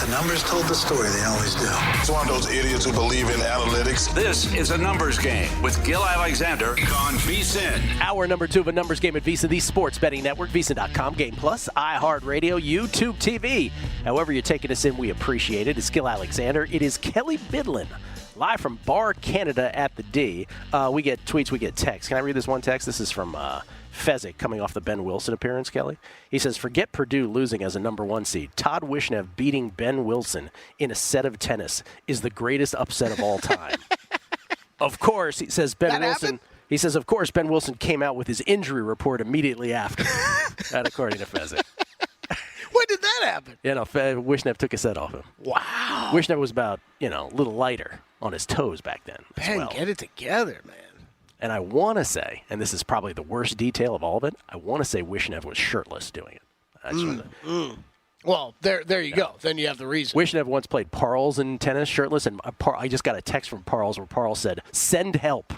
The numbers told the story. They always do. It's one of those idiots who believe in analytics. This is A Numbers Game with Gill Alexander on VSiN. Hour number 2 of A Numbers Game at VSiN, the sports betting network, VSiN.com, Game Plus, iHeartRadio, YouTube TV. However you're taking us in, we appreciate it. It's Gill Alexander. It is Kelley Bydlon, live from Bar Canada at the D. We get tweets, we get texts. Can I read this one text? This is from Fezzik coming off the Ben Wilson appearance, Kelley. He says, forget Purdue losing as a number 1 seed. Todd Wishnev beating Ben Wilson in a set of tennis is the greatest upset of all time. Of course, he says Ben Wilson. Happened? He says, of course, Ben Wilson came out with his injury report immediately after. That according to Fezzik. When did that happen? Wishnev took a set off him. Wow. Wishnev was about, a little lighter on his toes back then. Ben, get it together, man. And I want to say, and this is probably the worst detail of all of it, I want to say Wishnev was shirtless doing it. Well, there you go. Then you have the reason. Wishnev once played Parles in tennis shirtless, and I just got a text from Parles where Parles said, send help.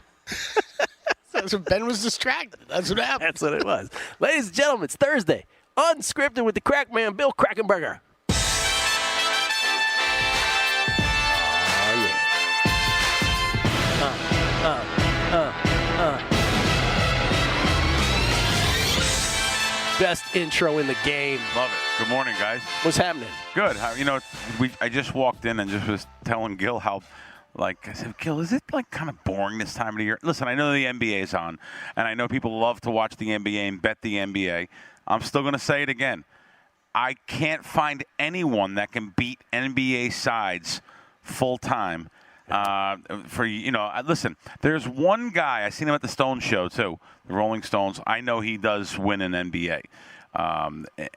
So Ben was distracted. That's what happened. That's what it was. Ladies and gentlemen, it's Thursday. Unscripted with the crack man, Bill Krackomberger. Best intro in the game. Love it. Good morning, guys. What's happening? Good. I just walked in and just was telling Gill how, I said, Gill, is it kind of boring this time of the year? Listen, I know the NBA's on, and I know people love to watch the NBA and bet the NBA. I'm still going to say it again. I can't find anyone that can beat NBA sides full time. Listen, there's one guy, I seen him at the Stone Show too, the Rolling Stones. I know he does win an NBA.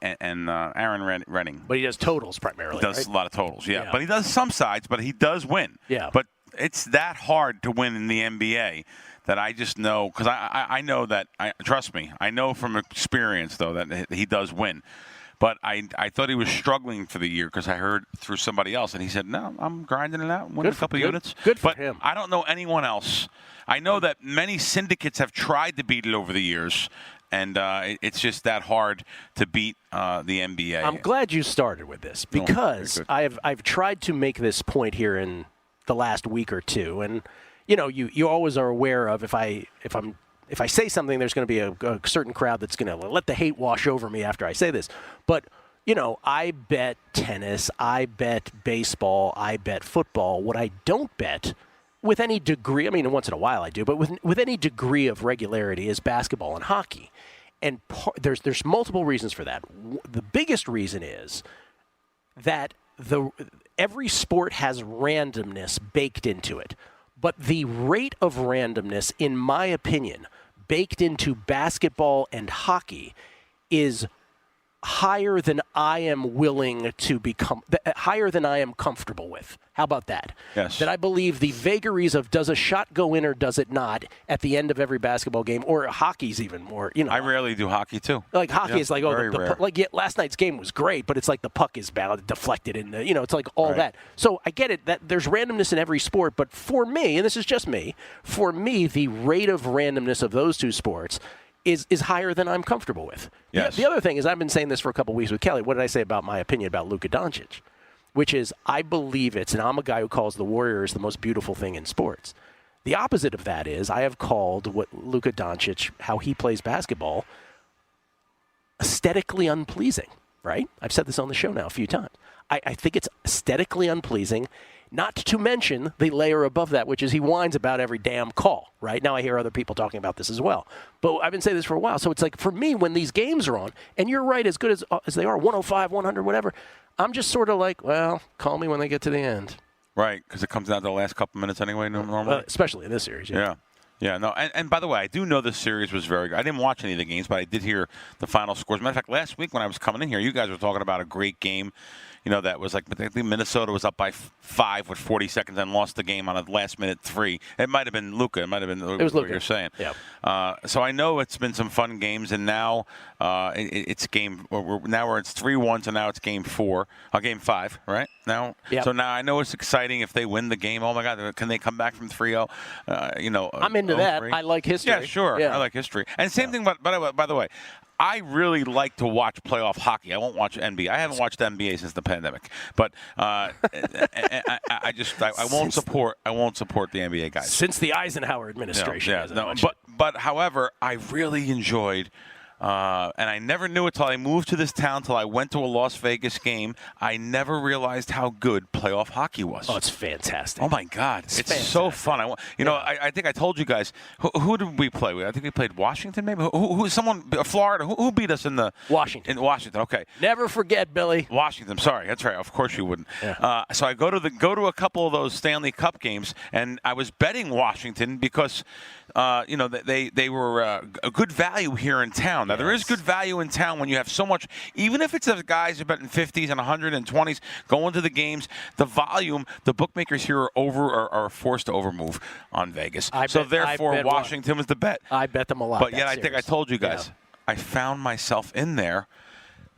Aaron Redding. But he does totals primarily, He does right? a lot of totals, yeah. But he does some sides, but he does win. Yeah. But it's that hard to win in the NBA that I just know, because I know that, trust me, I know from experience, though, that he does win. But I thought he was struggling for the year because I heard through somebody else, and he said, no, I'm grinding it out, winning a couple of units. Good for but him. I don't know anyone else. I know that many syndicates have tried to beat it over the years, and it's just that hard to beat the NBA. I'm glad you started with this because I've tried to make this point here in the last week or two, and you always are aware of if I say something, there's going to be a certain crowd that's going to let the hate wash over me after I say this. But, I bet tennis, I bet baseball, I bet football. What I don't bet with any degree, I mean, once in a while I do, but with any degree of regularity is basketball and hockey. And there's multiple reasons for that. The biggest reason is that every sport has randomness baked into it. But the rate of randomness, in my opinion, baked into basketball and hockey is higher than I am willing to become, higher than I am comfortable with. How about that? Yes. That I believe the vagaries of does a shot go in or does it not at the end of every basketball game, or hockey's even more, I rarely do hockey, too. Like hockey is like, last night's game was great, but it's like the puck is deflected and, it's like all that. So I get it that there's randomness in every sport, but for me, and this is just me, the rate of randomness of those two sports is higher than I'm comfortable with. Yes. The other thing is I've been saying this for a couple of weeks with Kelley. What did I say about my opinion about Luka Doncic? Which is I believe and I'm a guy who calls the Warriors the most beautiful thing in sports. The opposite of that is I have called what Luka Doncic, how he plays basketball, aesthetically unpleasing, right? I've said this on the show now a few times. I think it's aesthetically unpleasing. Not to mention the layer above that, which is he whines about every damn call, right? Now I hear other people talking about this as well. But I've been saying this for a while. So it's like, for me, when these games are on, and you're right, as good as they are, 105, 100, whatever, I'm just sort of like, well, call me when they get to the end. Right, because it comes down to the last couple minutes anyway, normally. Especially in this series, yeah. Yeah, no, and by the way, I do know this series was very good. I didn't watch any of the games, but I did hear the final scores. As a matter of fact, last week when I was coming in here, you guys were talking about a great game. That was I think Minnesota was up by 5 with 40 seconds and lost the game on a last-minute 3. It might have been Luka. It might have been what you're saying. Yeah. So I know it's been some fun games, and now it's game. Now it's 3-1, so now it's game 5, right? Now, So now I know it's exciting if they win the game. Oh my God, can they come back from 3-0? I'm into into that. I like history. Yeah, sure. Yeah. I like history. And same thing, by the way, I really like to watch playoff hockey. I won't watch NBA. I haven't watched NBA since the pandemic. But I won't support the NBA guys. Since the Eisenhower administration. But however, I really enjoyed. And I never knew it till I moved to this town, till I went to a Las Vegas game. I never realized how good playoff hockey was. Oh, it's fantastic. Oh, my God. It's so fun. I think I told you guys, who did we play with? I think we played Washington, maybe? Florida. Who beat us in the – Washington. In Washington, okay. Never forget, Billy. Washington, sorry. That's right. Of course you wouldn't. Yeah. So I go to a couple of those Stanley Cup games, and I was betting Washington because – they were a good value here in town. Now, there is good value in town when you have so much, even if it's the guys who bet in 50s and 120s going to the games, the volume, the bookmakers here are forced to overmove on Vegas. Therefore, Washington was the bet. I bet them a lot. But yet, I think I told you guys, I found myself in there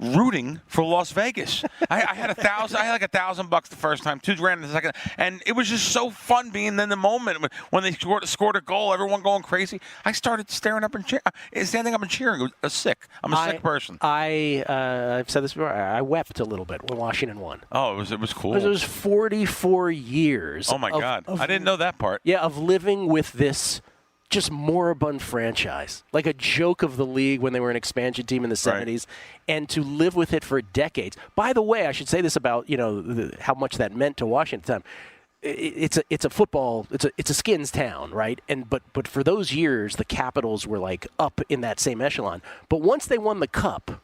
rooting for Las Vegas. I had like $1,000 the first time, $2,000 the second, and it was just so fun being in the moment when they scored a goal. Everyone going crazy. I started standing up and cheering. It was sick. I'm a sick person. I've said this before. I wept a little bit when Washington won. Oh, it was cool. It was 44 years. Oh my God, I didn't know that part. Yeah, of living with this just moribund franchise, like a joke of the league when they were an expansion team in the 70s, and to live with it for decades. By the way, I should say this about how much that meant to Washington. It's a football. It's a Skins town, right? But for those years, the Capitals were like up in that same echelon. But once they won the Cup,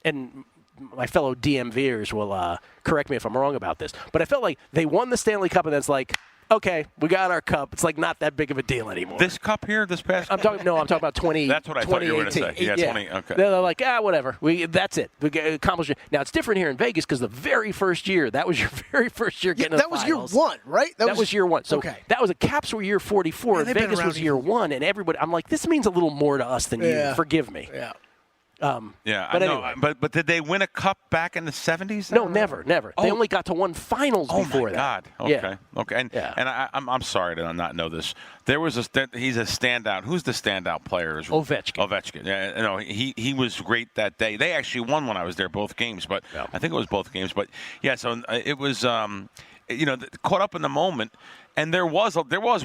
and my fellow DMVers will correct me if I'm wrong about this, but I felt like they won the Stanley Cup, and then it's like, okay, we got our cup. It's like not that big of a deal anymore. This cup here, this past. I'm talking about 20. That's what I thought you were going to say. Yeah, 20. Okay. They're like, whatever. That's it. We accomplished it. Now it's different here in Vegas because the very first year, that was your very first year getting. That was finals. year one, right? That was year one. So that was Caps were year 44. Yeah, Vegas was year one, and everybody. I'm like, this means a little more to us than you. Forgive me. Yeah. But anyway. But did they win a cup back in the 70s? No, never. They only got to one finals before that. Oh my God. Okay. And I'm sorry to not know this. There was he's a standout. Who's the standout player? Ovechkin. Yeah, he was great that day. They actually won when I was there, both games. But I think it was both games. But yeah, so it was caught up in the moment. And there was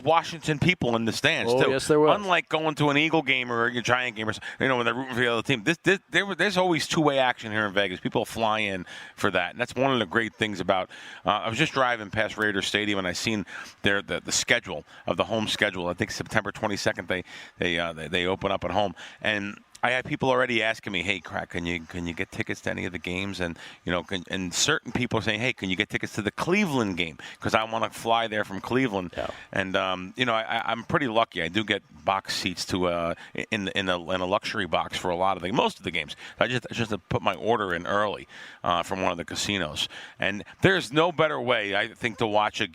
Washington people in the stands too. Yes, there was. Unlike going to an Eagle game or a Giant game, or when they're rooting for the other team. There's always two-way action here in Vegas. People fly in for that, and that's one of the great things about. I was just driving past Raiders Stadium, and I seen the schedule of the home schedule. I think September 22nd they open up at home, and I had people already asking me, "Hey, Crack, can you get tickets to any of the games?" And and certain people saying, "Hey, can you get tickets to the Cleveland game? Because I want to fly there from Cleveland." Yeah. And I'm pretty lucky. I do get box seats to in a luxury box for a lot of most of the games. I just have to put my order in early from one of the casinos. And there's no better way, I think, to watch a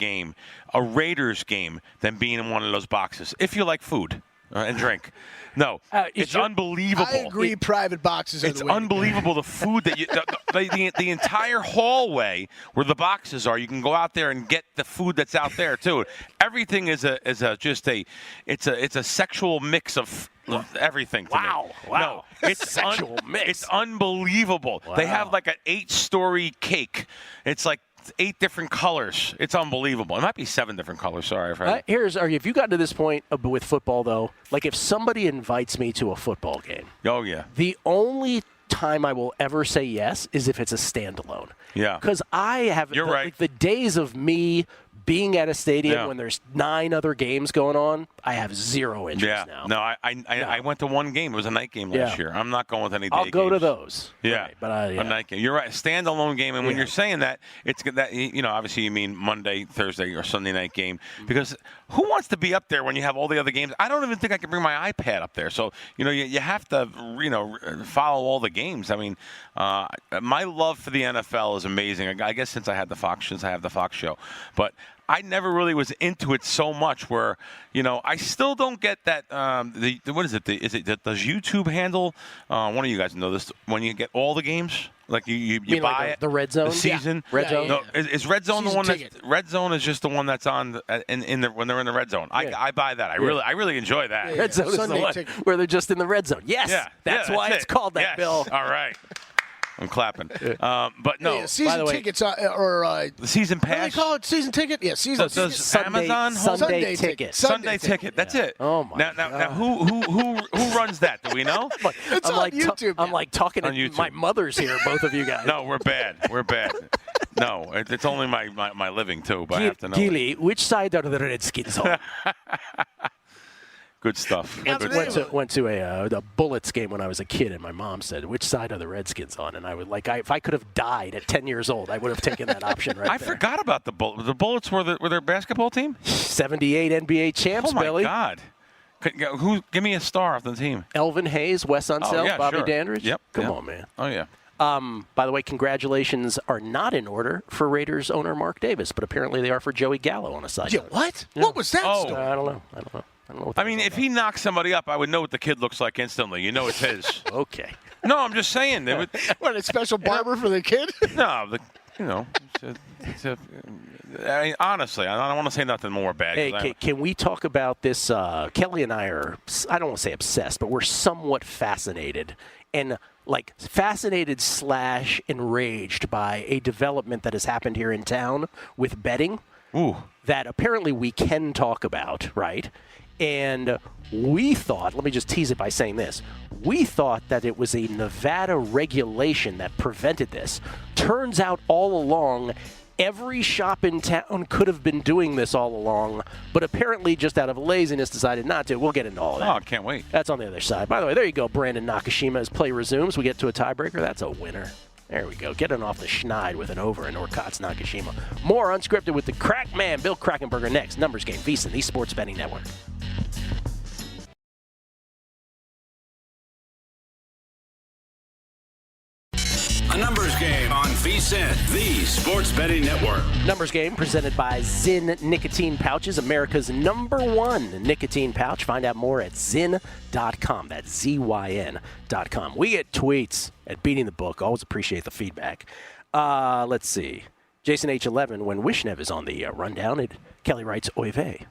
Raiders game, than being in one of those boxes if you like food and drink. No, it's unbelievable. I agree. Private boxes are it's the way unbelievable. The food that the entire hallway where the boxes are, you can go out there and get the food that's out there too. Everything is a sexual mix of everything. To me. Wow. No, it's sexual mix. It's unbelievable. Wow. They have like an 8-story cake. It's like 8 different colors. It's unbelievable. It might be 7 different colors. Sorry. If you got to this point with football, though, like if somebody invites me to a football game. Oh, yeah. The only time I will ever say yes is if it's a standalone. Yeah. Because I have the days of me being at a stadium when there's 9 other games going on, I have zero interest now. No, I went to one game. It was a night game last year. I'm not going with any day games. I'll go to those. Yeah, right, but a night game. You're right. Standalone game. And when you're saying that, it's that obviously you mean Monday, Thursday, or Sunday night game. Because who wants to be up there when you have all the other games? I don't even think I can bring my iPad up there. So you have to follow all the games. I mean, my love for the NFL is amazing. I guess since I have the Fox show, but I never really was into it so much where, I still don't get that. What is it? Does YouTube handle, one of you guys know this, when you get all the games? Like you mean buy like it. the Red Zone? The season. Yeah. Red Zone? No, is Red Zone Season the one ticket. that Red Zone is just the one that's on when they're in the Red Zone. I buy that. I really enjoy that. Red Zone is Sunday the one ticket. where they're just in the Red Zone. Yes. Yeah. That's yeah, why that's it's called that, yes. Bill. All right. I'm clapping. But no. Yeah, season by the way- tickets or The season what do they pass. call it? Season ticket? Yeah, season ticket. Does Amazon hold Sunday Sunday ticket. ticket. Sunday ticket? That's it. Oh, my Now who runs that? Do we know? It's on YouTube. I'm like talking On to YouTube. my mother's here, both of you guys. No, we're bad. We're bad. No, it's only my living too, but I have to know. Gilly, which side are the Redskins on? Good stuff. That's Good amazing. stuff. Went to a Bullets game when I was a kid, and my mom said, "Which side are the Redskins on?" And I would if I could have died at 10 years old, I would have taken that option right I there. forgot about the Bullets. The Bullets were their basketball team. 78 NBA champs, Oh my Billy. God! Give me a star of the team? Elvin Hayes, Wes Unseld, yeah, Bobby sure. Dandridge. Yep. Come yeah. on, man. Oh yeah. By the way, congratulations are not in order for Raiders owner Mark Davis, but apparently they are for Joey Gallo on a side Yeah, note. what? What was that Oh. story? I don't know. I don't know what I that mean, was if he knocks somebody up, I would know what the kid looks like instantly. You know it's his. about. Okay. No, I'm just saying. They would, What, a special barber for the kid? no, I mean, honestly, I don't want to say nothing more bad. Hey, can we talk about this? Kelley and I are, I don't want to say obsessed, but we're somewhat fascinated and fascinated / enraged by a development that has happened here in town with betting. Ooh. That apparently we can talk about, right? And we thought, let me just tease it by saying this. We thought that it was a Nevada regulation that prevented this. Turns out all along, every shop in town could have been doing this all along, but apparently just out of laziness decided not to. We'll get into all that. Oh, I can't wait. That's on the other side. By the way, there you go, Brandon Nakashima. As play resumes, we get to a tiebreaker. That's a winner. There we go. Getting off the schneid with an over in Orkat's Nakashima. More unscripted with the crack man, Bill Krackomberger, next. Numbers Game, VSiN, the Sports Betting Network. A numbers game on VSiN, the Sports Betting Network. Numbers Game presented by Zyn Nicotine Pouches, America's #1 nicotine pouch. Find out more at zyn.com. That's ZYN.com. We get tweets at Beating the Book. Always appreciate the feedback. Let's see. Jason H11, when Wishnev is on the rundown, Kelley writes, oy vey.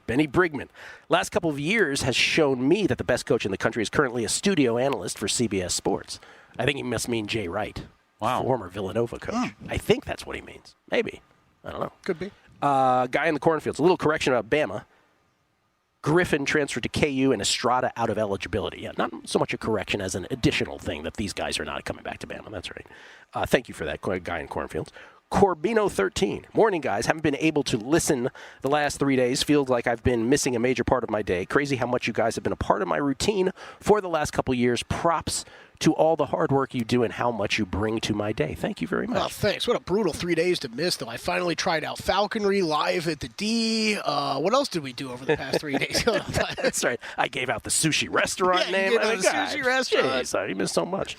Benny Brigman. Last couple of years has shown me that the best coach in the country is currently a studio analyst for CBS Sports. I think he must mean Jay Wright, former Villanova coach. I think that's what he means. Maybe. I don't know. Could be. Guy in the cornfields. A little correction about Bama. Griffin transferred to KU and Estrada out of eligibility. Yeah, not so much a correction as an additional thing that these guys are not coming back to Bama. That's right. Thank you for that, guy in cornfields. Corbino 13. Morning, guys. Haven't been able to listen the last 3 days. Feels like I've been missing a major part of my day. Crazy how much you guys have been a part of my routine for the last couple years. Props to all the hard work you do and how much you bring to my day. Thank you very much. Oh, thanks. What a brutal 3 days to miss, though. I finally tried out falconry live at the D. What else did we do over the past 3 days? That's right. I gave out the sushi restaurant name. You gave out the sushi restaurant. Jeez, I missed so much.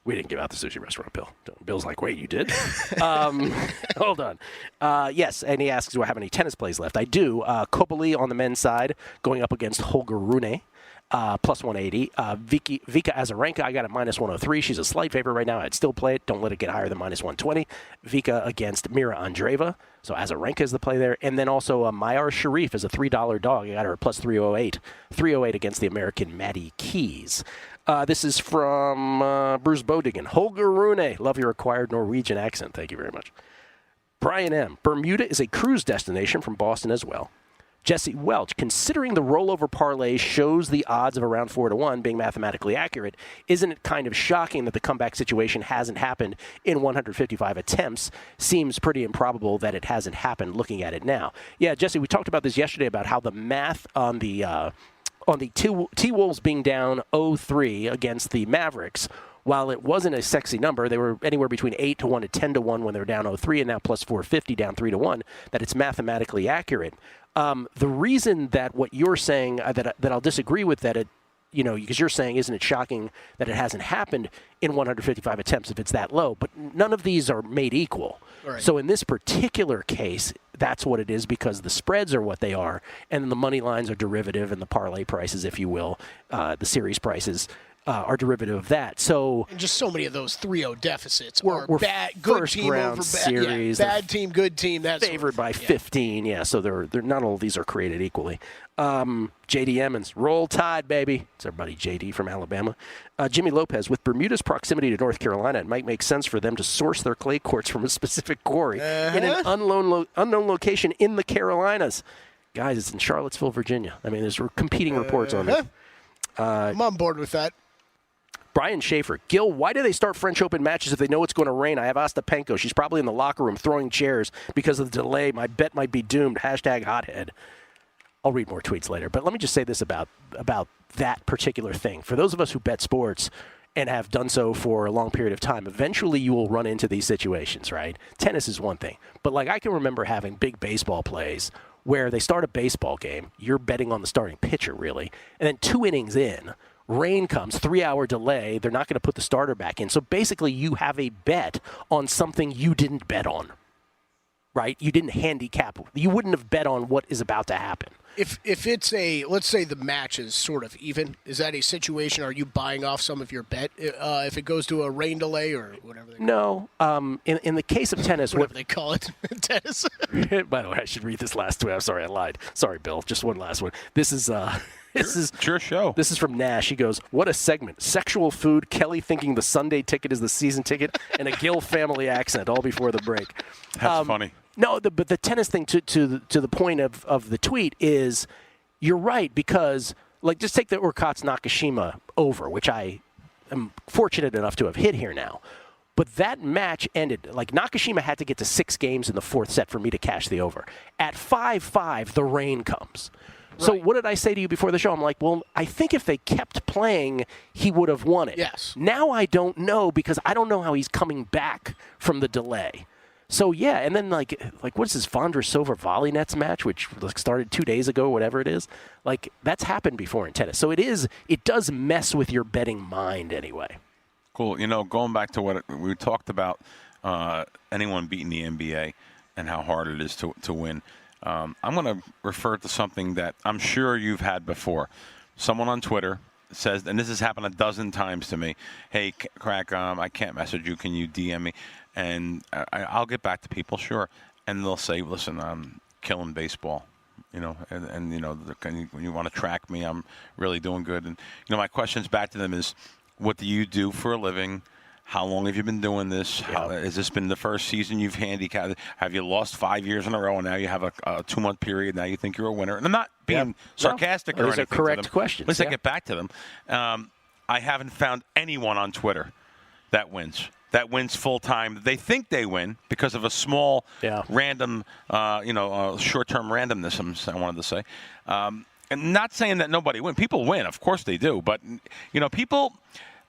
We didn't give out the sushi restaurant, Bill. Bill's like, wait, you did? Hold on. Yes, and he asks, do I have any tennis plays left? I do. Kopali on the men's side going up against Holger Rune. Plus 180. Vika Azarenka, I got a minus 103. She's a slight favorite right now. I'd still play it. Don't let it get higher than minus 120. Vika against Mira Andreeva. So Azarenka is the play there. And then also Mayar Sharif is a $3 dog. I got her at plus 308. 308 against the American Maddie Keys. This is from Bruce Bodigan. Holger Rune. Love your acquired Norwegian accent. Thank you very much. Brian M. Bermuda is a cruise destination from Boston as well. Jesse Welch, considering the rollover parlay shows the odds of around 4-1 being mathematically accurate, isn't it kind of shocking that the comeback situation hasn't happened in 155 attempts? Seems pretty improbable that it hasn't happened looking at it now. Yeah, Jesse, we talked about this yesterday about how the math on the T-Wolves being down 0-3 against the Mavericks, while it wasn't a sexy number, they were anywhere between 8-1 to 10-1 when they were down 0-3 and now plus 450 down 3-1, that it's mathematically accurate. The reason that what you're saying, that I'll disagree with that, because you're saying, isn't it shocking that it hasn't happened in 155 attempts if it's that low? But none of these are made equal. Right. So in this particular case, that's what it is because the spreads are what they are, and the money lines are derivative, and the parlay prices, if you will, the series prices, are derivative of that. So and just so many of those 3-0 deficits we're bad, good first team round over bad, series. bad team, good team. That's favored by 15. Yeah, so they're not all of these are created equally. JD Emmons, roll tide, baby. It's our buddy JD from Alabama. Jimmy Lopez, with Bermuda's proximity to North Carolina, it might make sense for them to source their clay courts from a specific quarry in an unknown location in the Carolinas. Guys, it's in Charlottesville, Virginia. I mean, there's competing reports on this. I'm on board with that. Brian Schaefer, Gill, why do they start French Open matches if they know it's going to rain? I have Ostapenko. She's probably in the locker room throwing chairs because of the delay. My bet might be doomed. #hothead. I'll read more tweets later. But let me just say this about that particular thing. For those of us who bet sports and have done so for a long period of time, eventually you will run into these situations, right? Tennis is one thing. But, like, I can remember having big baseball plays where they start a baseball game. You're betting on the starting pitcher, really. And then 2 innings in, rain comes, 3-hour delay. They're not going to put the starter back in. So basically you have a bet on something you didn't bet on, right? You didn't handicap. You wouldn't have bet on what is about to happen. If it's let's say the match is sort of even, is that a situation? Are you buying off some of your bet if it goes to a rain delay or whatever? No. In the case of tennis, whatever they call it, tennis. By the way, I should read this last tweet. I'm sorry, I lied. Sorry, Bill. Just one last one. This is your show. This is from Nash. He goes, "What a segment! Sexual food, Kelley thinking the Sunday ticket is the season ticket, and a Gill family accent all before the break." That's funny. No, but the tennis thing to the point of the tweet is, you're right, because, like, just take the Urquhart Nakashima over, which I am fortunate enough to have hit here now. But that match ended, like, Nakashima had to get to 6 games in the 4th set for me to cash the over. At 5-5, the rain comes. So what did I say to you before the show? I'm like, well, I think if they kept playing, he would have won it. Yes. Now I don't know, because I don't know how he's coming back from the delay. So, yeah, and then, like what's this Vondrousova volley nets match, which started 2 days ago, whatever it is? Like, that's happened before in tennis. So it does mess with your betting mind anyway. Cool. You know, going back to what we talked about, anyone beating the NBA and how hard it is to win. I'm going to refer to something that I'm sure you've had before. Someone on Twitter says, and this has happened a dozen times to me, "Hey, Crack, I can't message you. Can you DM me?" And I'll get back to people, sure. And they'll say, "Listen, I'm killing baseball, you know, and you know, when you want to track me, I'm really doing good." And you know, my questions back to them is, "What do you do for a living? How long have you been doing this? Has this been the first season you've handicapped? Have you lost 5 years in a row, and now you have a 2-month period? Now you think you're a winner?" And I'm not being sarcastic or anything. Those are correct questions. At least I get back to them. I haven't found anyone on Twitter that wins full time. They think they win because of a small, random, short-term randomness. I wanted to say, and not saying that nobody wins. People win, of course they do. But you know, people.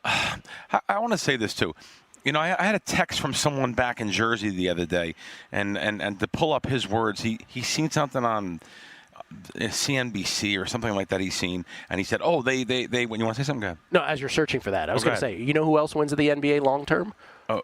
I want to say this too. You know, I had a text from someone back in Jersey the other day, and to pull up his words, he seen something on CNBC or something like that he's seen, and he said, "Oh, they when you want to say something, go ahead." No, as you're searching for that, I was going to say, you know who else wins the NBA long term?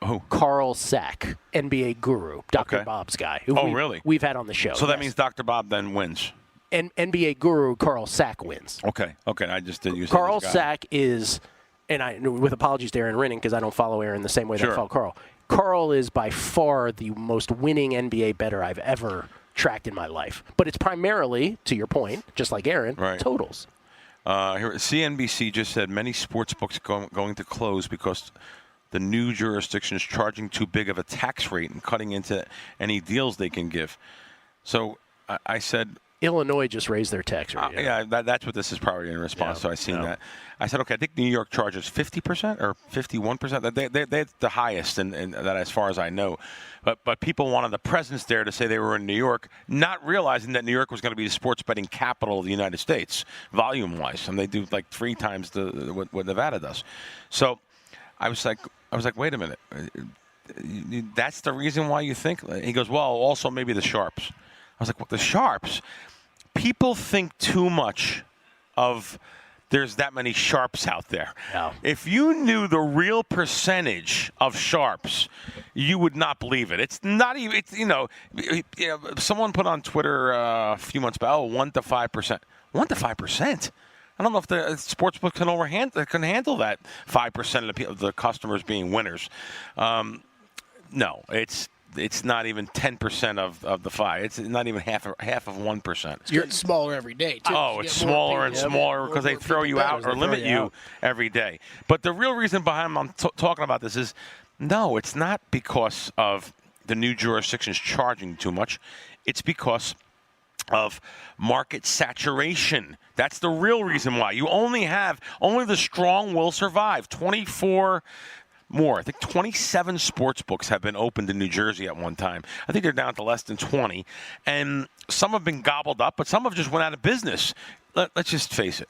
Who? Carl Sack, NBA guru, Dr. Bob's guy. Who really? We've had on the show. So that means Dr. Bob then wins. And NBA guru Carl Sack wins. Okay. I just did use Carl Sack is, and I, with apologies to Aaron Rinning, because I don't follow Aaron the same way that I follow Carl. Carl is by far the most winning NBA bettor I've ever tracked in my life. But it's primarily, to your point, just like Aaron, totals. Here, CNBC just said many sports books going to close because the new jurisdiction is charging too big of a tax rate and cutting into any deals they can give. So I said, Illinois just raised their tax rate. That's what this is probably in response to. I seen that. I said, okay, I think New York charges 50% or 51%. They're the highest in that, as far as I know. But people wanted the presence there to say they were in New York, not realizing that New York was going to be the sports betting capital of the United States, volume-wise, and they do like 3 times what Nevada does. So I was like, wait a minute, that's the reason why you think? He goes, well, also maybe the sharps. I was like, what, the sharps? People think too much of there's that many sharps out there. No. If you knew the real percentage of sharps, you would not believe it. It's not even, someone put on Twitter a few months back, 1 to 5%. 1 to 5%? I don't know if the sportsbook can handle that 5% of the customers being winners. No, it's not even 10% of the 5. It's not even half of 1%. It's getting smaller every day, too. Oh, it's smaller and smaller because they throw you out or limit you every day. But the real reason behind I'm talking about this is, no, it's not because of the new jurisdictions charging too much. It's because of market saturation. That's the real reason why. You only the strong will survive. 24 more. I think 27 sports books have been opened in New Jersey at one time. I think they're down to less than 20. And some have been gobbled up, but some have just went out of business. Let's just face it.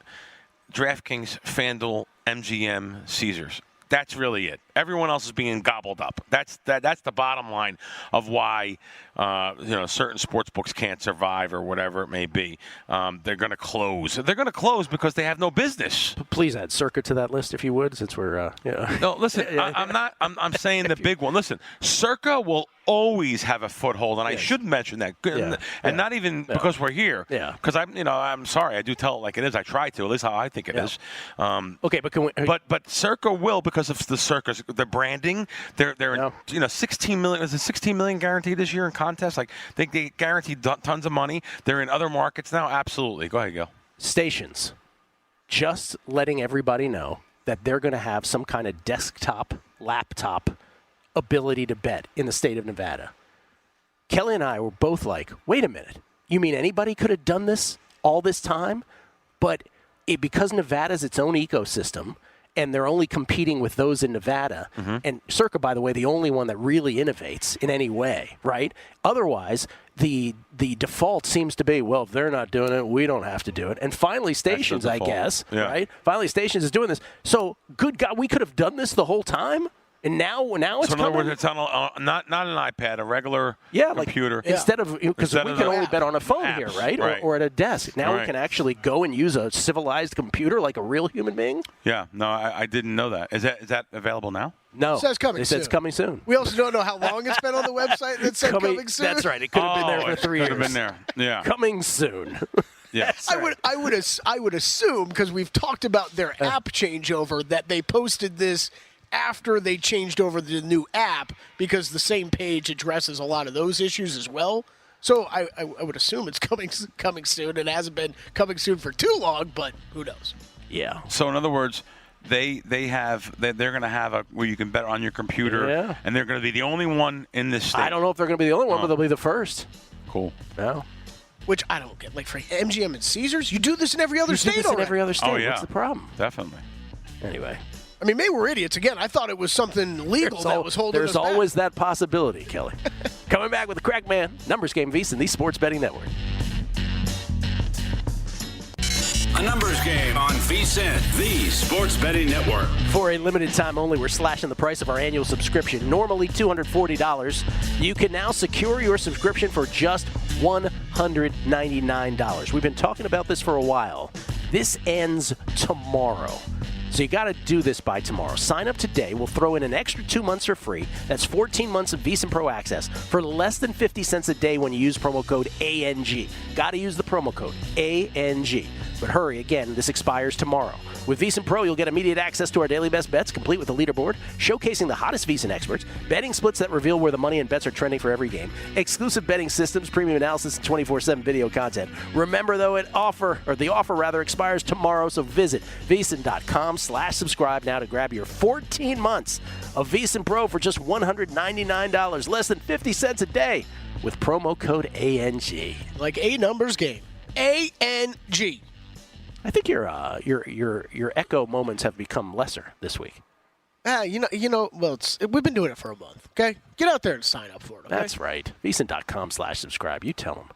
DraftKings, FanDuel, MGM, Caesars. That's really it. Everyone else is being gobbled up. That's the bottom line of why certain sports books can't survive or whatever it may be. They're going to close. They're going to close because they have no business. Please add Circa to that list if you would, since we're. No, listen. I'm saying the big one. Listen, Circa will always have a foothold, and I should mention that, and not even because we're here. Yeah. Because I'm sorry. I do tell it like it is. I try to. At least how I think it is. Okay, but can we? But Circa will, because of the circus, the branding. They're in 16 million. Is it 16 million guaranteed this year in contests? Like they guaranteed tons of money. They're in other markets now. Absolutely. Go ahead, Gil. Stations. Just letting everybody know that they're going to have some kind of desktop, laptop ability to bet in the state of Nevada. Kelley and I were both like, wait a minute. You mean anybody could have done this all this time? But because Nevada's its own ecosystem, and they're only competing with those in Nevada. Mm-hmm. And Circa, by the way, the only one that really innovates in any way, right? Otherwise, the default seems to be, well, if they're not doing it, we don't have to do it. And finally, Stations, I guess, right? Finally, Stations is doing this. So, good God, we could have done this the whole time? And now it's coming? So in other words, it's on not an iPad, a regular computer. Instead of, because we can only bet on a phone here, right? Or at a desk. Now we can actually go and use a civilized computer like a real human being? Yeah. No, I didn't know that. Is that available now? No. It says coming soon. It says coming soon. We also don't know how long it's been on the website that said coming soon. That's right. It could have been there for 3 years. Could have been there. Yeah. Coming soon. Yes. I would assume, because we've talked about their app changeover, that they posted this after they changed over the new app, because the same page addresses a lot of those issues as well. So I would assume it's coming soon. It hasn't been coming soon for too long, but who knows? Yeah. So in other words, they're going to have where you can bet on your computer, and they're going to be the only one in this state. I don't know if they're going to be the only one, but they'll be the first. Cool. Yeah. Which I don't get. Like for MGM and Caesars, you do this in every other state already. In every other state. Oh, yeah. What's the problem? Definitely. Anyway. I mean, maybe we're idiots. Again, I thought it was something legal that was holding us back. There's always that possibility, Kelley. Coming back with the Crack Man, Numbers Game VSiN, the Sports Betting Network. A numbers game on VSiN, the Sports Betting Network. For a limited time only, we're slashing the price of our annual subscription. Normally $240. You can now secure your subscription for just $199. We've been talking about this for a while. This ends tomorrow. So you got to do this by tomorrow. Sign up today. We'll throw in an extra 2 months for free. That's 14 months of VSiN Pro access for less than 50 cents a day when you use promo code ANG. Got to use the promo code ANG. But hurry, again, this expires tomorrow. With VSiN Pro, you'll get immediate access to our daily best bets, complete with a leaderboard, showcasing the hottest VSiN experts, betting splits that reveal where the money and bets are trending for every game, exclusive betting systems, premium analysis, and 24/7 video content. Remember, though, the offer expires tomorrow, so visit VSiN.com/subscribe now to grab your 14 months of VSiN Pro for just $199, less than 50 cents a day, with promo code ANG. Like a numbers game. ANG. I think your echo moments have become lesser this week. Well, we've been doing it for a month, okay? Get out there and sign up for it, okay? That's right. VSiN.com/subscribe. You tell them.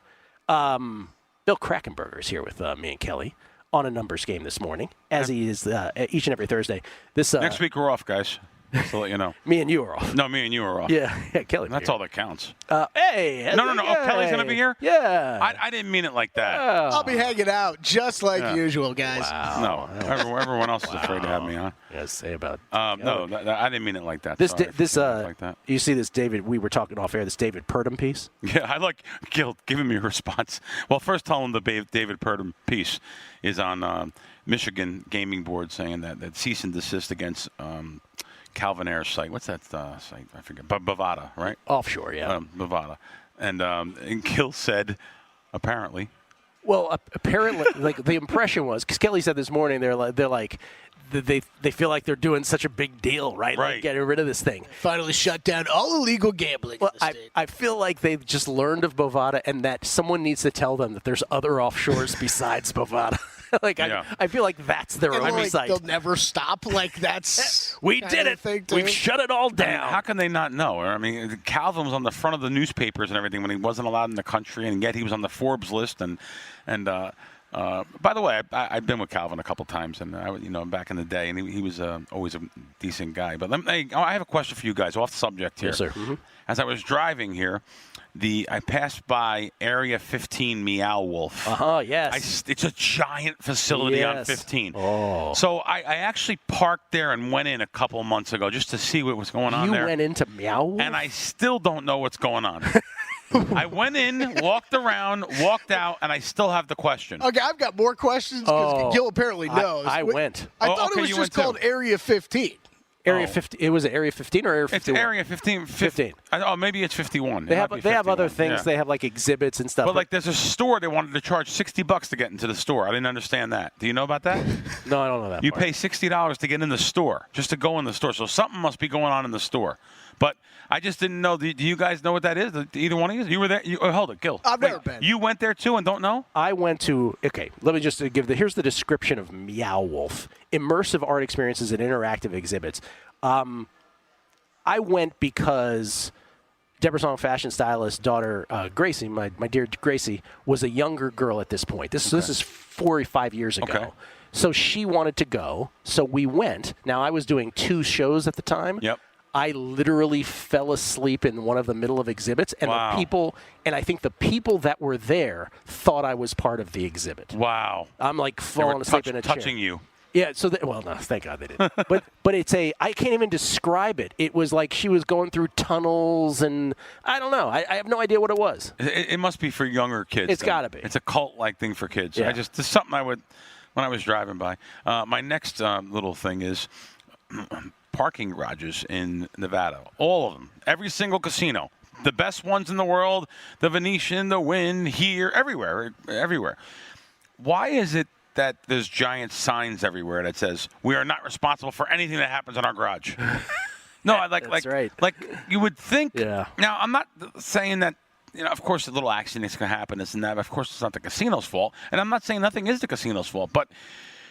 Bill Krackomberger is here with me and Kelley on a numbers game this morning, as he is each and every Thursday. Next week we're off, guys. Just to let you know. Me and you are off. No, me and you are off. Yeah, Kelley. That's all that counts. Hey. No. Oh, Kelly's going to be here? Yeah. I didn't mean it like that. I'll be hanging out just like usual, guys. No, everyone else is afraid to have me on. Yeah, say about. No, I didn't mean it like that. This, Sorry, like that. you see this David? We were talking off air. This David Purdom piece. Yeah, I like Gill giving me a response. Well, first tell him the David Purdom piece is on Michigan Gaming Board saying that cease and desist against Calvin Ayre's site. What's that site? I forget. Bovada, right? Offshore, yeah. Bovada. And Gill said, apparently. Well, apparently, like the impression was, because Kelley said this morning, they feel like they're doing such a big deal, right? Right. Like getting rid of this thing. Finally shut down all illegal gambling in the state. I feel like they've just learned of Bovada and that someone needs to tell them that there's other offshores besides Bovada. I feel like that's their own site. They'll never stop. Like that's we did it. We've shut it all down. How can they not know? I mean, Calvin was on the front of the newspapers and everything when he wasn't allowed in the country, and yet he was on the Forbes list. And by the way, I've been with Calvin a couple times, and back in the day, and he was always a decent guy. But I have a question for you guys, off the subject here. Yes, sir. Mm-hmm. As I was driving here, I passed by Area 15 Meow Wolf. Yes. It's a giant facility on 15. Oh. So I actually parked there and went in a couple months ago just to see what was going on there. You went into Meow Wolf? And I still don't know what's going on. I went in, walked around, walked out, and I still have the question. Okay, I've got more questions because Gill apparently knows. I went. I thought it was just called Area 15. Area 15. It was Area 15 or Area 51? It's Area 15. 15. Oh, maybe it's 51. They have other things. Yeah. They have like exhibits and stuff. But like there's a store they wanted to charge $60 to get into the store. I didn't understand that. Do you know about that? No, I don't know that. You pay $60 to get in the store, just to go in the store. So something must be going on in the store. But I just didn't know. Do you guys know what that is? Either one of you? You were there? Hold it, Gill. I've never been. You went there too and don't know? I went to. Okay, let me just give here's the description of Meow Wolf: immersive art experiences and interactive exhibits. I went because Deborah Song fashion stylist daughter Gracie, my dear Gracie, was a younger girl at this point. This is 4 or 5 years ago. Okay. So she wanted to go. So we went. Now I was doing 2 shows at the time. Yep. I literally fell asleep in one of the middle of exhibits, and wow. I think the people that were there thought I was part of the exhibit. Wow. I'm like falling asleep in a chair. Touching you. Yeah, so no, thank God they didn't. but it's I can't even describe it. It was like she was going through tunnels, and I don't know. I have no idea what it was. It must be for younger kids. It's got to be. It's a cult-like thing for kids. Yeah. It's something when I was driving by. My next little thing is parking garages in Nevada. All of them. Every single casino. The best ones in the world, the Venetian, the Wynn, here, everywhere. Why is it that there's giant signs everywhere that says we are not responsible for anything that happens in our garage? No, That's right. Like you would think. Yeah. Now I'm not saying that. Of course, a little accidents can happen, this and that. Of course, it's not the casino's fault, and I'm not saying nothing is the casino's fault. But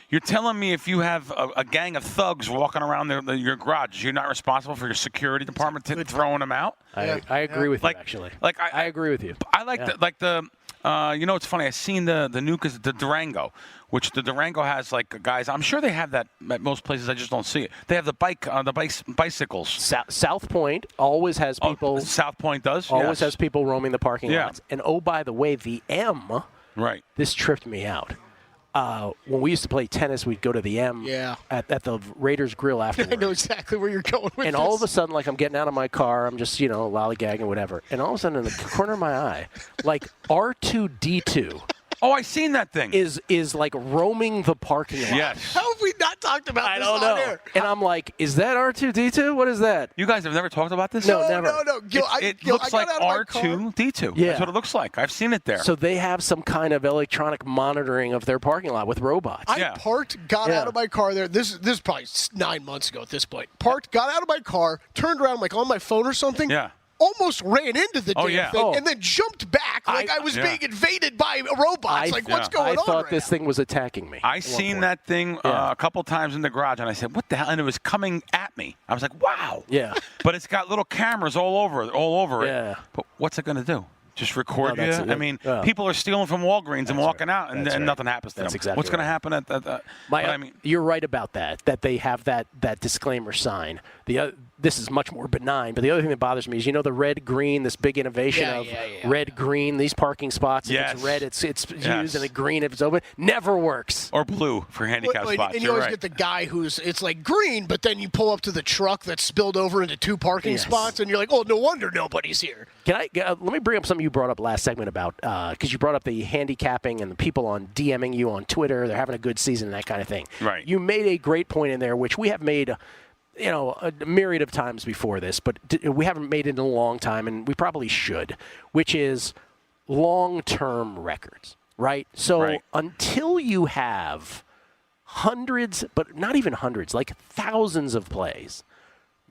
you're telling me if you have a gang of thugs walking around your garage, you're not responsible for your security department throwing them out? I agree with you, actually. I agree with you. I like it's funny. I seen the new the Durango, which the Durango has like guys. I'm sure they have that at most places. I just don't see it. They have the bicycles. South Point always has people. South Point does always has people roaming the parking Yeah. lots. And by the way, the M. Right. This tripped me out. When we used to play tennis, we'd go to the M at the Raiders Grill afterwards. I know exactly where you're going with and this. all of a sudden, like I'm getting out of my car, I'm just, lollygagging or whatever. And all of a sudden, in the corner of my eye, like R2-D2 Oh, I seen that thing. Is like roaming the parking lot. Yes. How have we not talked about I this don't know. on air? And I'm like, is that R2-D2? What is that? You guys have never talked about this? No, never. No. Gil, It Gil, looks I like got out of my car. R2-D2. Yeah. That's what it looks like. I've seen it there. So they have some kind of electronic monitoring of their parking lot with robots. I parked, got out of my car there. This is probably 9 months ago at this point. Parked, got out of my car, turned around like on my phone or something. Yeah. Almost ran into the damn thing and then jumped back like I was being invaded by robots. What's going on? I thought right this now? thing was attacking me. I seen that thing a couple times in the garage, and I said, "What the hell?" And it was coming at me. I was like, "Wow!" Yeah. But it's got little cameras all over it. Yeah. But what's it going to do? Just record No, you. that's it. I mean, people are stealing from Walgreens and walking out, and nothing happens to them. Exactly What's going to happen at that? I mean, you're right about that they have that disclaimer sign. This is much more benign, but the other thing that bothers me is, the red green, this big innovation of red green, these parking spots. If it's red, it's used, and the green if it's open, never works. Or blue for handicap spots. And you always get the guy it's like green, but then you pull up to the truck that's spilled over into 2 parking spots, and you're like, oh, no wonder nobody's here. Let me bring up something you brought up last segment about, because you brought up the handicapping and the people on DMing you on Twitter, they're having a good season and that kind of thing. Right. You made a great point in there, which we have made a myriad of times before this, but we haven't made it in a long time, and we probably should, which is long-term records, right? So until you have hundreds, but not even hundreds, like thousands of plays,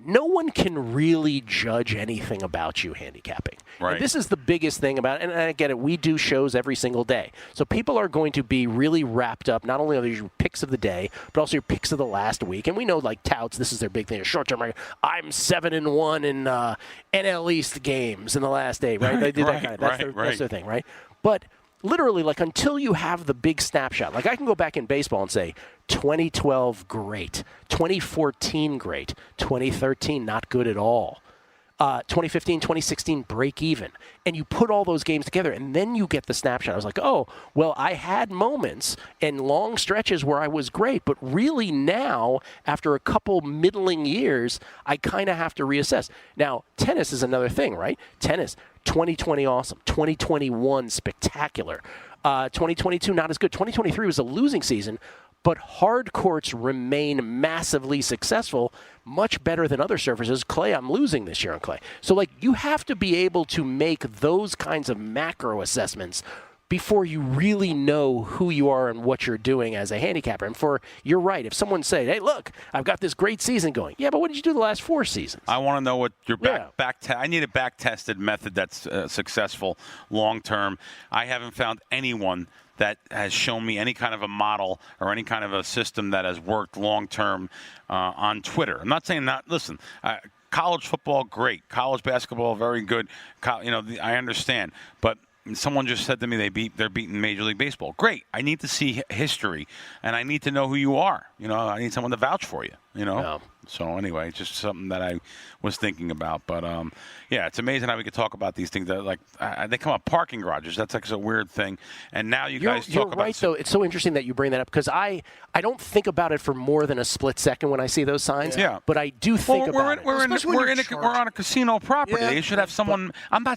no one can really judge anything about you handicapping. Right. And this is the biggest thing about it. And I get it. We do shows every single day. So people are going to be really wrapped up, not only on your picks of the day, but also your picks of the last week. And we know, like, touts, this is their big thing. A short-term record. I'm 7-1 in NL East games in the last day, right? They do that kind of. That's their thing, right? But literally, like, until you have the big snapshot, like I can go back in baseball and say 2012 great, 2014 great, 2013 not good at all, 2015, 2016 break even, and you put all those games together, and then you get the snapshot. I was like, oh, well, I had moments and long stretches where I was great, but really now, after a couple middling years, I kind of have to reassess. Now, tennis is another thing, right? Tennis, 2020 awesome, 2021 spectacular, 2022 not as good, 2023 was a losing season, but hard courts remain massively successful, much better than other surfaces. Clay, I'm losing this year on clay. So, like, you have to be able to make those kinds of macro assessments before you really know who you are and what you're doing as a handicapper. And you're right, if someone said, hey, look, I've got this great season going. Yeah, but what did you do the last 4 seasons? I want to know what your I need a back-tested method that's successful long-term. I haven't found anyone that has shown me any kind of a model or any kind of a system that has worked long-term on Twitter. I'm not saying that. Listen, college football, great. College basketball, very good. I understand. But someone just said to me they're beating Major League Baseball. Great. I need to see history, and I need to know who you are. I need someone to vouch for you. No. So anyway, it's just something that I was thinking about. But it's amazing how we could talk about these things. That they come up parking garages. That's like a weird thing. And now guys talk about. You're right, though. It's so interesting that you bring that up because I don't think about it for more than a split second when I see those signs. Yeah. But I do think about it. We're on a casino property. You should have someone.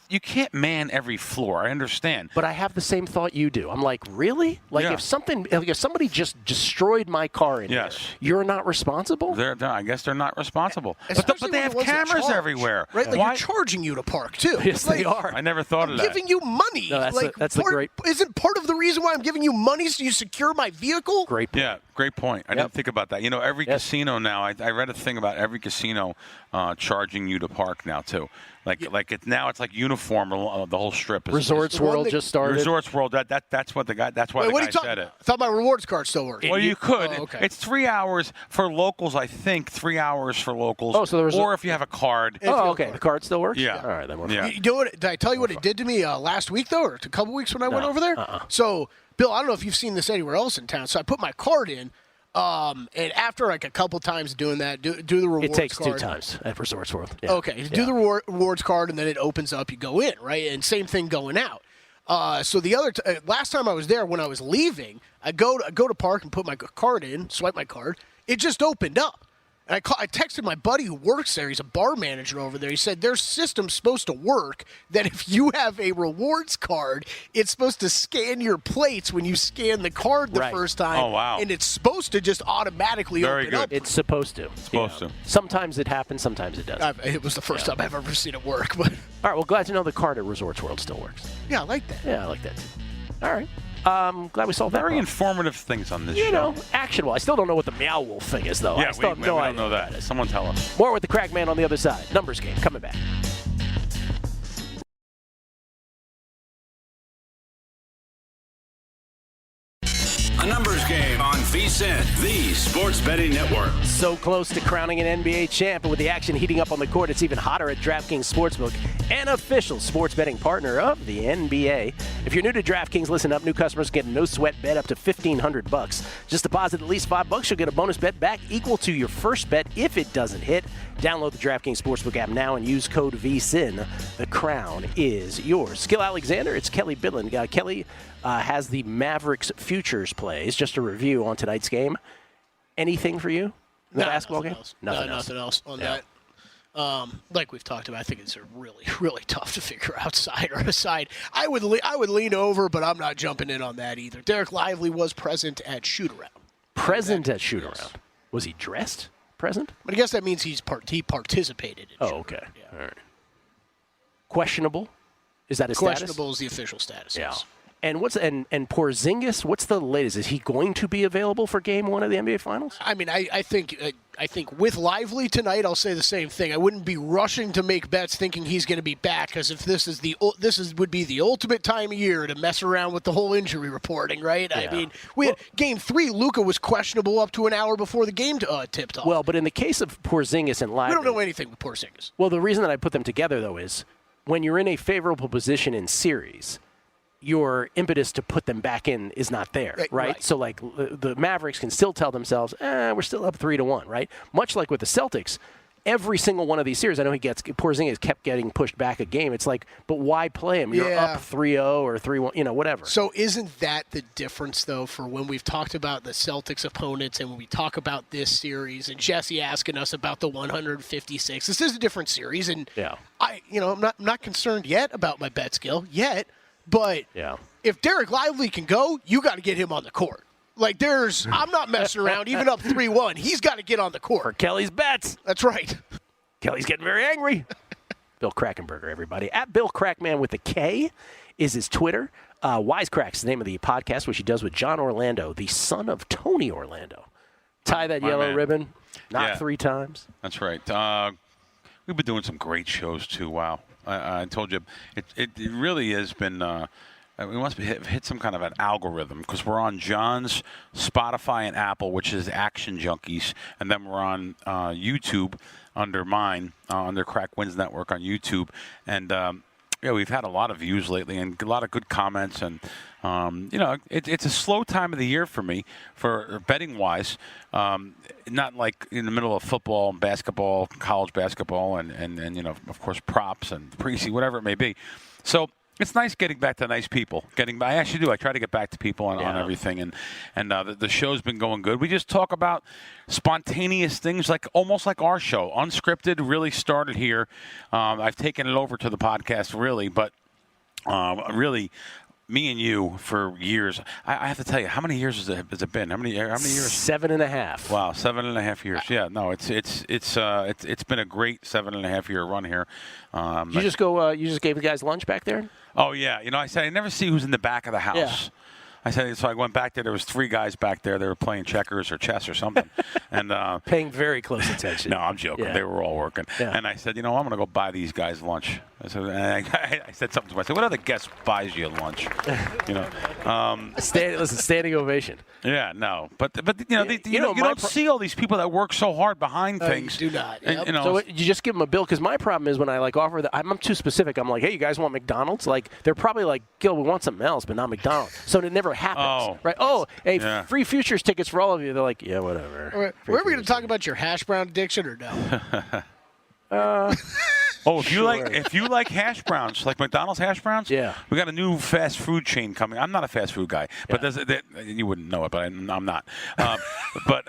You can't man every floor. I understand. But I have the same thought you do. I'm like, really? Like if somebody just destroyed my car in here, you're not responsible. I guess they're not responsible. But they have cameras everywhere. Right? Like they're charging you to park, too. Yes, they are. I never thought of that. Giving you money. No, that's the great. Isn't part of the reason why I'm giving you money so you secure my vehicle? Great point. Yeah, great point. I didn't think about that. Every casino now, I read a thing about every casino charging you to park now, too. It's like uniform. The whole strip is. Resorts World just started. Resorts World. That's what the guy. That's why the guy said it. I thought my rewards card still worked. Well, you could. Oh, okay. It's 3 hours for locals. I think 3 hours for locals. Oh, so or if you have a card. Oh, okay. The card still works. Yeah. All right, then we're fine. You know what? Did I tell you what it did to me last week though, or a couple weeks when I went over there? So, Bill, I don't know if you've seen this anywhere else in town. So I put my card in. And after like a couple times doing that, do the rewards card. It takes 2 times at Resorts World. Yeah. Okay, do the rewards card, and then it opens up. You go in, right? And same thing going out. So the last time I was there, when I was leaving, I go to park and put my card in, swipe my card. It just opened up. And I texted my buddy who works there. He's a bar manager over there. He said their system's supposed to work, that if you have a rewards card, it's supposed to scan your plates when you scan the card the first time. Oh, wow. And it's supposed to just automatically open up. It's supposed to. Sometimes it happens, sometimes it doesn't. It was the first time I've ever seen it work. But all right, well, glad to know the card at Resorts World still works. Yeah, I like that. Yeah, I like that too. All right. Glad we solved that. Very informative things on this show. You know, actionable. I still don't know what the Meow Wolf thing is, though. Yeah, I still have no we idea. don't know that. Someone tell us. More with the Crack Man on the other side. Numbers game coming back. A numbers game on VSiN. VSiN, the Sports Betting Network. So close to crowning an NBA champ, and with the action heating up on the court, it's even hotter at DraftKings Sportsbook, an official sports betting partner of the NBA. If you're new to DraftKings, listen up. New customers get a no-sweat bet up to $1,500. Just deposit at least $5. You'll get a bonus bet back equal to your first bet if it doesn't hit. Download the DraftKings Sportsbook app now and use code VSiN. The crown is yours. Gill Alexander, it's Kelley Bydlon. Kelley has the Mavericks futures plays. Just a review on tonight's game. Anything for you in the basketball game? Nothing else on that. Like we've talked about, I think it's really, really tough to figure out side or aside. I would lean over, but I'm not jumping in on that either. Derek Lively was present at shoot-around. Yes. Was he dressed? Present? But I guess that means he participated in Oh, okay. Yeah. All right. Questionable? Is that his Questionable status? is the official status. Yeah. Yes. And Porzingis, what's the latest? Is he going to be available for Game 1 of the NBA Finals? I mean, I think with Lively tonight, I'll say the same thing. I wouldn't be rushing to make bets thinking he's going to be back, because if would be the ultimate time of year to mess around with the whole injury reporting, right? Yeah. I mean, we had Game 3, Luka was questionable up to an hour before the game tipped off. Well, but in the case of Porzingis and Lively, we don't know anything with Porzingis. Well, the reason that I put them together, though, is when you're in a favorable position in series, your impetus to put them back in is not there, right? So, like, the Mavericks can still tell themselves, we're still up 3-1, right? Much like with the Celtics, every single one of these series, I know Porzingis kept getting pushed back a game. It's like, but why play him? You're up 3-0 or 3-1, whatever. So isn't that the difference, though, for when we've talked about the Celtics opponents and when we talk about this series, and Jesse asking us about the 156? This is a different series, and I'm not concerned yet about my bet skill yet. But if Derek Lively can go, you got to get him on the court. Like, I'm not messing around. Even up 3-1, he's got to get on the court. For Kelley's bets. That's right. Kelley's getting very angry. Bill Krackomberger, everybody. At Bill Crackman with a K is his Twitter. Wisecrack's the name of the podcast, which he does with John Orlando, the son of Tony Orlando. Tie that yellow ribbon. Not 3 times. That's right. We've been doing some great shows, too. Wow. I told you, it really has been, we must have hit some kind of an algorithm, because we're on John's Spotify and Apple, which is Action Junkies, and then we're on YouTube under mine, under Crack Wins Network on YouTube. And, we've had a lot of views lately and a lot of good comments. And, it's a slow time of the year for me, for betting-wise. Not like in the middle of football, basketball, college basketball, and of course, props and pre-season, whatever it may be. So it's nice getting back to nice people. I actually do. I try to get back to people on everything, and the show's been going good. We just talk about spontaneous things, almost like our show. Unscripted really started here. I've taken it over to the podcast, really, but really. Me and you for years. I have to tell you, how many years has it been? How many years? 7.5. Wow, 7.5 years. Yeah, no, it's been a great 7.5 year run here. You just gave the guys lunch back there? Oh yeah, I said I never see who's in the back of the house. Yeah. I said, so I went back there. There was 3 guys back there. They were playing checkers or chess or something, and paying very close attention. No, I'm joking. Yeah. They were all working. Yeah. And I said, I'm going to go buy these guys lunch. I said something to myself. I said, what other guest buys you lunch? Standing ovation. Yeah, no, but you don't see all these people that work so hard behind things. You do not. Yep. And, so you just give them a bill, because my problem is when I offer that, I'm too specific. I'm like, hey, you guys want McDonald's? Like, they're probably like, Gil, we want something else, but not McDonald's. So it never happens, right? Oh, hey, free futures tickets for all of you. They're like, yeah, whatever. Right. Were we going to talk about your hash brown addiction or no? If you like hash browns, like McDonald's hash browns, we got a new fast food chain coming. I'm not a fast food guy, but you wouldn't know it, but I'm not. But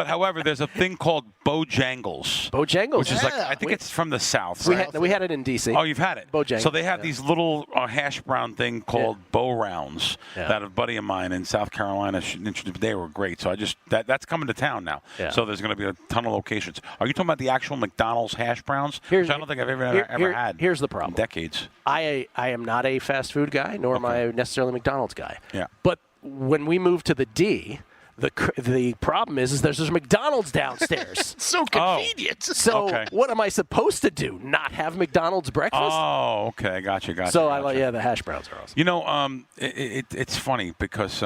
however, there's a thing called Bojangles. Bojangles, which is I think it's from the South. We had it in D.C. Oh, you've had it. Bojangles. So they have these little hash brown thing called Bo Rounds that a buddy of mine in South Carolina introduced. They were great. So that's coming to town now. Yeah. So there's going to be a ton of locations. Are you talking about the actual McDonald's hash browns? Which I don't think I've ever had. Here's the problem. In decades. I am not a fast food guy, nor am I necessarily a McDonald's guy. Yeah. But when we moved to the D, The problem is there's a McDonald's downstairs. So convenient. So what am I supposed to do? Not have McDonald's breakfast? Oh, okay. Gotcha. So I like, the hash browns are awesome. You know, it's funny because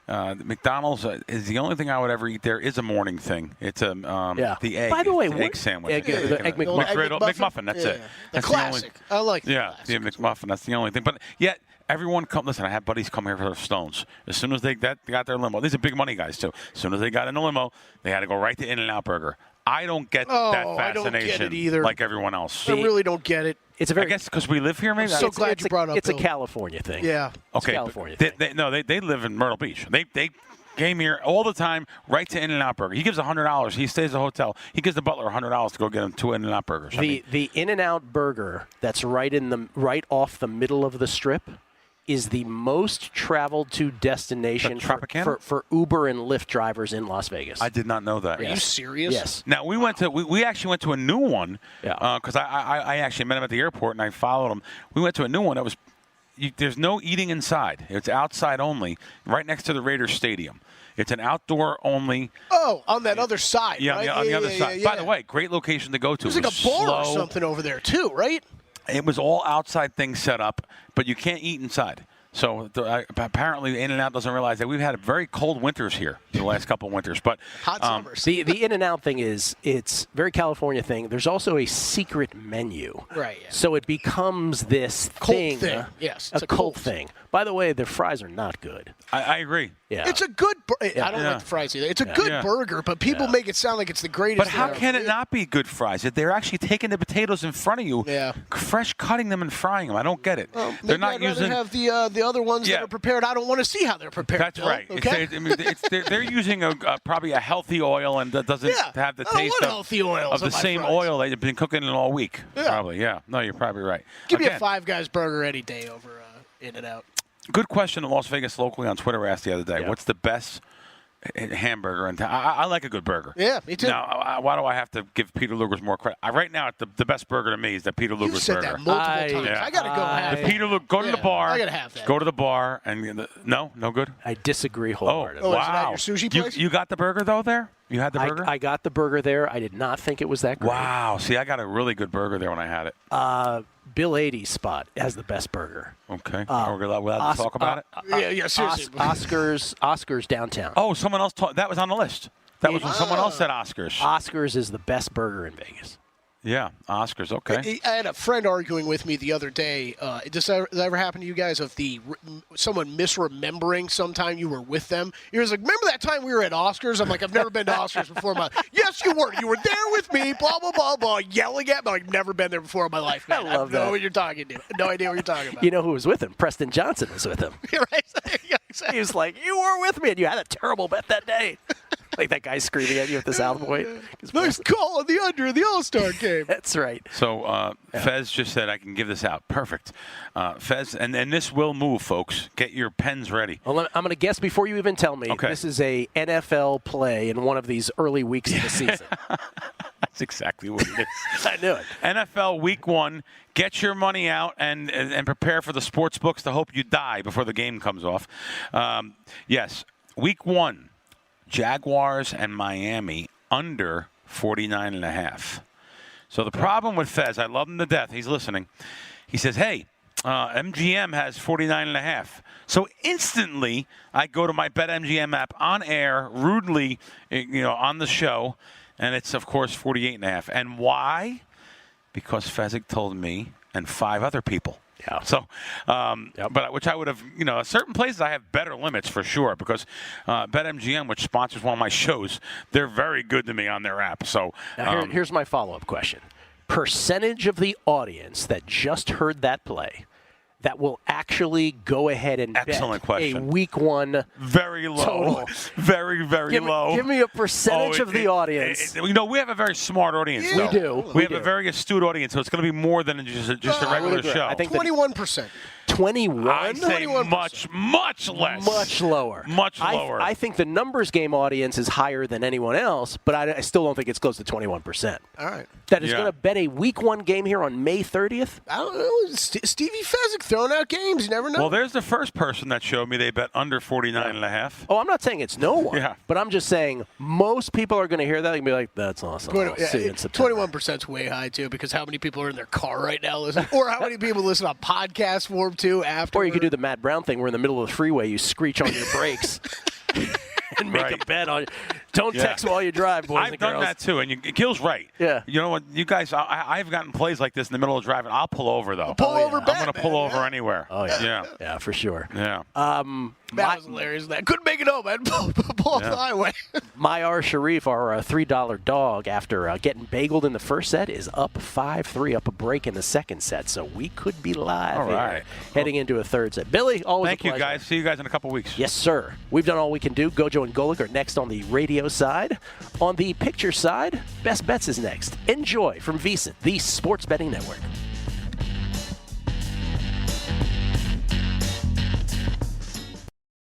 McDonald's is the only thing I would ever eat there is a morning thing. It's the egg. By the way, egg sandwich. The egg McMuffin. McMuffin. That's it. The classic. I like the classic. The McMuffin. That's the only thing. But yet everyone come. Listen, I have buddies come here for their Stones. As soon as they got their limo, these are big money guys too. As soon as they got in the limo, they had to go right to In-N-Out Burger. I don't get that fascination I don't get it either. like everyone else. I really don't get it. It's I guess because we live here, maybe. I'm so glad you brought up. It's a Bill. California thing. Yeah. It's a California thing. They live in Myrtle Beach. They came here all the time, right to In-N-Out Burger. He gives $100. He stays at a hotel. He gives the butler $100 to go get him 2 In-N-Out burgers. The In-N-Out Burger that's right off the middle of the strip is the most traveled to destination for Uber and Lyft drivers in Las Vegas. I did not know that. Are you serious? Yes. Now we actually went to a new one because I actually met him at the airport and I followed him. We went to a new one that was. There's no eating inside. It's outside only, right next to the Raiders Stadium. It's an outdoor only. Oh, on that other side. Yeah, right? on the other side. Yeah. By the way, great location to go to. There's like a bar or something over there too, right? It was all outside things set up, but you can't eat inside. So apparently In-N-Out doesn't realize that we've had very cold winters here the last couple of winters. But hot summers. The In-N-Out thing it's very California thing. There's also a secret menu. Right. Yeah. So it becomes this cult thing. Yes. It's a cult thing. By the way, their fries are not good. I agree. Yeah. It's a good I don't like the fries either. It's a good burger, but people make it sound like it's the greatest. But how can it not be good fries? If they're actually taking the potatoes in front of you, fresh cutting them and frying them. I don't get it. Well, they're not I'd using have the other ones that are prepared. I don't want to see how they're prepared. That's Bill, right. Okay? They're using probably a healthy oil and that doesn't have the taste of the same oil that you've been cooking it all week. Yeah. Probably, No, you're probably right. Give me a Five Guys burger any day over In-N-Out. Good question. Las Vegas locally on Twitter asked the other day, what's the best hamburger in town? I like a good burger. Yeah, me too. Now, why do I have to give Peter Luger's more credit? Right now, the best burger to me is the Peter Luger's burger. You've said that multiple times. I got to go have it. Peter Luger, go to the bar. I got to have that. Go to the bar and no good. I disagree wholeheartedly. Wow. Is that your sushi place? You got the burger though there? You had the burger? I got the burger there. I did not think it was that great. Wow. See, I got a really good burger there when I had it. Bill 80's spot has the best burger. Okay. Are we allowed to talk about it? Yeah, seriously. Oscars downtown. Oh, someone else that was on the list. That was when someone else said Oscars. Oscars is the best burger in Vegas. Yeah, Oscars. Okay. I had a friend arguing with me the other day. Does that ever happen to you guys? Of someone misremembering sometime you were with them? He was like, "Remember that time we were at Oscars?" I'm like, "I've never been to Oscars before." Yes, you were. You were there with me. Blah blah blah blah. Yelling at me. I've never been there before in my life. Man. I love that. I know what you're talking to. No idea what you're talking about. You know who was with him? Preston Johnson was with him. Right? Yeah, exactly. He was like, "You were with me, and you had a terrible bet that day." Like that guy screaming at you at the South Point. Nice call on the under in the All-Star game. That's right. So Fez just said I can give this out. Perfect. Fez, and this will move, folks. Get your pens ready. Well, I'm going to guess before you even tell me. Okay. This is a NFL play in one of these early weeks of the season. That's exactly what it is. I knew it. NFL Week 1. Get your money out and prepare for the sports books to hope you die before the game comes off. Yes, Week 1. Jaguars and Miami under 49.5. So the problem with Fez, I love him to death. He's listening. He says, hey, MGM has 49.5. So instantly I go to my BetMGM app on air, rudely, on the show, and it's, of course, 48.5. And why? Because Fezzik told me and 5 other people. Yeah. So, but which I would have, certain places I have better limits for sure because BetMGM, which sponsors one of my shows, they're very good to me on their app. So now here's my follow-up question: percentage of the audience that just heard that play that will actually go ahead and bet a Week 1 very low, total. Very low. Give me a percentage of the audience. We have a very smart audience. Yeah. We do. We have a very astute audience, so it's going to be more than just a regular show. I think 21%. 21? I say 21%. much less. Much lower. Much lower. I think the numbers game audience is higher than anyone else, but I still don't think it's close to 21%. All right. That is Yeah. going to bet a Week 1 game here on May 30th? I don't know. Stevie Fezzik throwing out games. You never know. Well, there's the first person that showed me they bet under 49.5. Oh, I'm not saying it's no one. Yeah. But I'm just saying most people are going to hear that and be like, that's awesome. I'll see you in September. 21% is way high, too, because how many people are in their car right now listening? Or how many people listen on podcast form, too, after? Or you could do the Matt Brown thing where in the middle of the freeway you screech on your brakes and make a bet on. Don't text while you drive, boys I've and done girls. that too, and Gill's right. Yeah. You know what, you guys, I've gotten plays like this in the middle of driving. I'll pull over though. Pull over I'm going to Batman, pull over yeah. anywhere. Oh, yeah. Yeah. Yeah, for sure. Yeah. That was hilarious. That couldn't make it home, man. Pull off the highway. Mayar Sharif, our $3 dog, after getting bageled in the first set, is up 5-3, up a break in the second set. So we could be live All here, right. heading into a third set. Billy, always Thank a you, pleasure. guys. See you guys in a couple weeks. Yes, sir. We've done all we can do. Gojo and Golic are next on the radio side. On the picture side, Best Bets is next. Enjoy from VSiN, the Sports Betting Network.